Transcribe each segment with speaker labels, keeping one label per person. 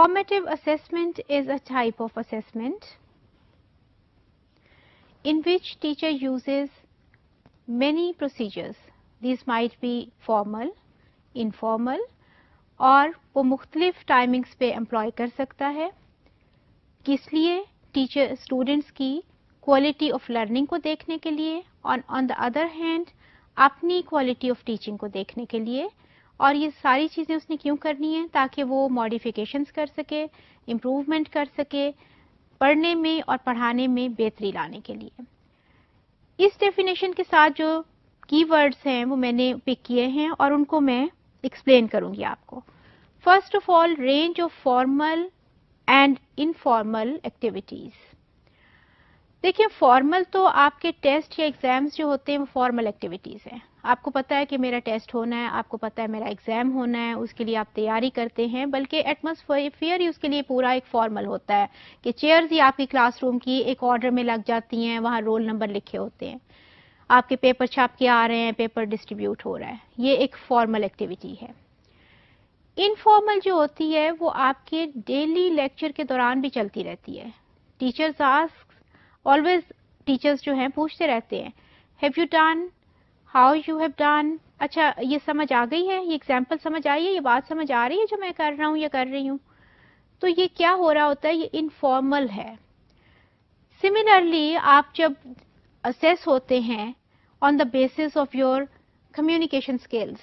Speaker 1: Formative assessment is a type of assessment in which teacher uses many procedures. These might be formal, informal और वो मुख्तलिफ timings पे employ कर सकता है. किस लिए? टीचर स्टूडेंट्स की क्वालिटी ऑफ लर्निंग को देखने के लिए और ऑन द अदर हैंड अपनी क्वालिटी ऑफ टीचिंग को देखने के लिए. और ये सारी चीज़ें उसने क्यों करनी है? ताकि वो मॉडिफिकेशंस कर सके, इम्प्रूवमेंट कर सके, पढ़ने में और पढ़ाने में बेहतरी लाने के लिए. इस डेफिनेशन के साथ जो कीवर्ड्स हैं वो मैंने पिक किए हैं और उनको मैं एक्सप्लेन करूंगी आपको. First of all, range of formal and informal activities. देखिए, फॉर्मल तो आपके टेस्ट या एग्जाम्स जो होते हैं वो फॉर्मल एक्टिविटीज हैं. आपको पता है कि मेरा टेस्ट होना है, आपको पता है मेरा एग्जाम होना है, उसके लिए आप तैयारी करते हैं. बल्कि एटमॉस्फेयर ही उसके लिए पूरा एक फॉर्मल होता है कि चेयर्स ही आपकी क्लासरूम की एक ऑर्डर में लग जाती हैं, वहां रोल नंबर लिखे होते हैं, आपके पेपर छाप के आ रहे हैं, पेपर डिस्ट्रीब्यूट हो रहा है. ये एक फॉर्मल एक्टिविटी है. इनफॉर्मल जो होती है वो आपके डेली लेक्चर के दौरान भी चलती रहती है. टीचर्स आस्क ऑलवेज, टीचर्स जो हैं पूछते रहते हैं, have you done, how you have done, अच्छा ये समझ आ गई है, ये एग्जाम्पल समझ आई है, ये बात समझ आ रही है जो मैं कर रहा हूं या कर रही हूं. तो ये क्या हो रहा होता है? ये इनफॉर्मल है. सिमिलरली आप जब असेस होते हैं on the basis of your communication skills,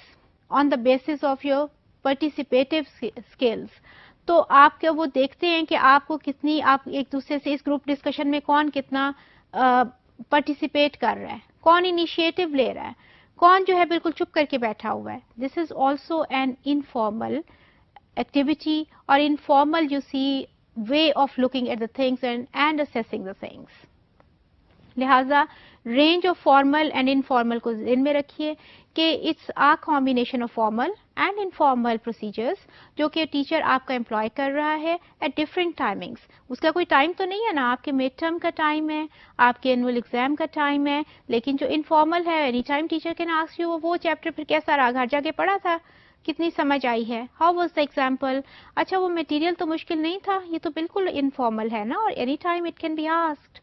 Speaker 1: on the basis of your participative skills, तो आप क्या वो देखते हैं कि आपको कितनी, आप एक दूसरे से इस ग्रुप डिस्कशन में कौन कितना पार्टिसिपेट कर रहा है, कौन इनिशिएटिव ले रहा है, कौन जो है बिल्कुल चुप करके बैठा हुआ है. This is also an informal activity. और informal you see way of looking at the things and assessing the things. लिहाजा range of formal and informal को ध्यान में रखिए कि it's a combination of formal and informal procedures जो कि teacher आपका एम्प्लॉय कर रहा है एट डिफरेंट टाइमिंग्स. उसका कोई टाइम तो नहीं है ना, आपके मिड टर्म का टाइम है, आपके एनुअल एग्जाम का टाइम है. लेकिन जो इनफॉर्मल है, any time teacher can ask you, वो चैप्टर फिर कैसा रहा, घर जाके पढ़ा था, कितनी समझ आई है, हाउ वाज द एग्जाम्पल, अच्छा वो मटेरियल तो मुश्किल नहीं था. ये तो बिल्कुल इनफॉर्मल है ना, और any time it can be asked.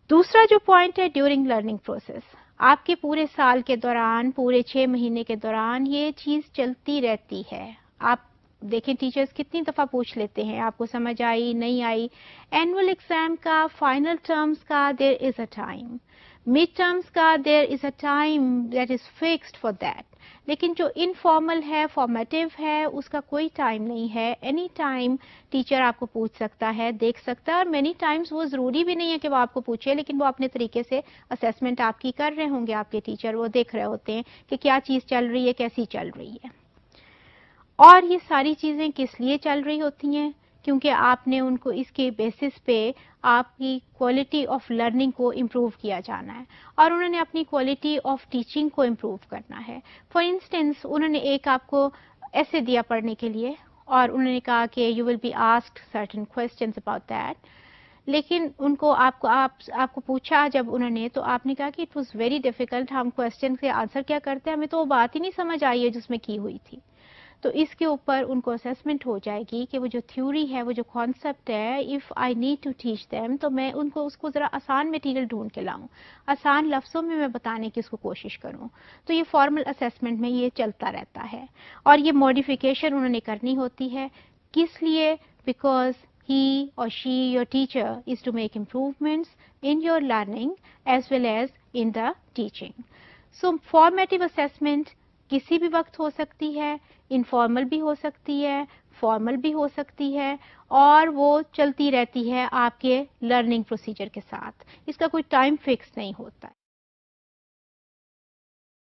Speaker 1: दूसरा जो पॉइंट है, ड्यूरिंग लर्निंग प्रोसेस, आपके पूरे साल के दौरान, पूरे 6 महीने के दौरान ये चीज चलती रहती है. आप देखें टीचर्स कितनी दफा पूछ लेते हैं, आपको समझ आई नहीं आई. एनुअल एग्जाम का, फाइनल टर्म्स का there is a time, mid terms का there is a time that is fixed for that. लेकिन जो इनफॉर्मल है, फॉर्मेटिव है, उसका कोई टाइम नहीं है. एनी टाइम टीचर आपको पूछ सकता है, देख सकता है. और मेनी टाइम्स वो जरूरी भी नहीं है कि वो आपको पूछे, लेकिन वो अपने तरीके से असेसमेंट आपकी कर रहे होंगे. आपके टीचर वो देख रहे होते हैं कि क्या चीज चल रही है, कैसी चल रही है. और ये सारी चीजें किस लिए चल रही होती हैं? क्योंकि आपने उनको इसके बेसिस पे आपकी क्वालिटी ऑफ लर्निंग को इम्प्रूव किया जाना है और उन्होंने अपनी क्वालिटी ऑफ टीचिंग को इम्प्रूव करना है. फॉर इंस्टेंस, उन्होंने एक आपको ऐसे दिया पढ़ने के लिए और उन्होंने कहा कि you will be asked certain questions about that. लेकिन उनको आपको पूछा जब उन्होंने, तो आपने कहा कि इट वाज वेरी डिफिकल्ट, हम क्वेश्चन के आंसर क्या करते हैं, हमें तो वो बात ही नहीं समझ आई है जिसमें की हुई थी. तो इसके ऊपर उनको असेसमेंट हो जाएगी कि वो जो थ्योरी है, वो जो कॉन्सेप्ट है, if I need to teach them, तो मैं उनको उसको जरा आसान मटेरियल ढूंढ के लाऊं, आसान लफ्जों में मैं बताने की उसको कोशिश करूं. तो ये फॉर्मल असेसमेंट में ये चलता रहता है. और ये मॉडिफिकेशन उन्होंने करनी होती है. किस लिए? Because he or she, your teacher, is to make improvements in your learning as well as in the teaching. So formative assessment किसी भी वक्त हो सकती है, इनफॉर्मल भी हो सकती है, फॉर्मल भी हो सकती है, और वो चलती रहती है आपके लर्निंग प्रोसीजर के साथ. इसका कोई टाइम फिक्स नहीं होता.